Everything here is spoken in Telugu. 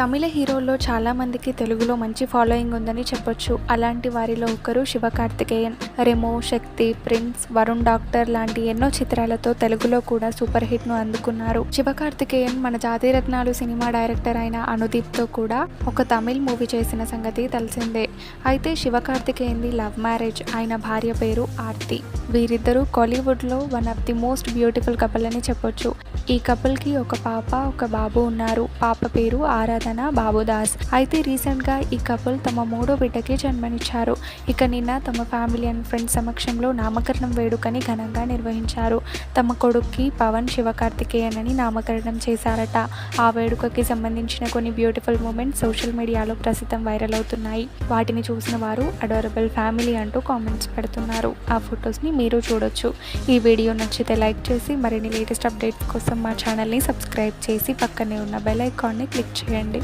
తమిళ హీరోల్లో చాలామందికి తెలుగులో మంచి ఫాలోయింగ్ ఉందని చెప్పొచ్చు. అలాంటి వారిలో ఒకరు శివకార్తికేయన్. రెమో, శక్తి, ప్రిన్స్, వరుణ్ డాక్టర్ లాంటి ఎన్నో చిత్రాలతో తెలుగులో కూడా సూపర్ హిట్ను అందుకున్నారు. శివకార్తికేయన్ మన జాతిరత్నాలు సినిమా డైరెక్టర్ అయిన అనుదీప్తో కూడా ఒక తమిళ్ మూవీ చేసిన సంగతి తెలిసిందే. అయితే శివకార్తికేయన్ది లవ్ మ్యారేజ్. ఆయన భార్య పేరు ఆర్తి. వీరిద్దరూ కాలీవుడ్లో one of the most beautiful couple అని చెప్పొచ్చు. ఈ కపుల్కి ఒక పాప, ఒక బాబు ఉన్నారు. పాప పేరు ఆరాధన, బాబు దాస్. అయితే రీసెంట్గా ఈ కపుల్ తమ మూడో బిడ్డకి జన్మనిచ్చారు. ఇక నిన్న తమ ఫ్యామిలీ అండ్ ఫ్రెండ్స్ సమక్షంలో నామకరణం వేడుకని ఘనంగా నిర్వహించారు. తమ కొడుక్కి పవన్ శివకార్తికేయన్ అని నామకరణం చేశారట. ఆ వేడుకకి సంబంధించిన కొన్ని బ్యూటిఫుల్ మూమెంట్స్ సోషల్ మీడియాలో ప్రస్తుతం వైరల్ అవుతున్నాయి. వాటిని చూసిన వారు అడోరబుల్ ఫ్యామిలీ అంటూ కామెంట్స్ పెడుతున్నారు. ఆ ఫొటోస్ని మీరు చూడొచ్చు. ఈ వీడియో నచ్చితే లైక్ చేసి మరిన్ని లేటెస్ట్ అప్డేట్స్ కోసం మా ఛానల్ని సబ్స్క్రైబ్ చేసి పక్కనే ఉన్న బెల్ ఐకాన్ని క్లిక్ చేయండి.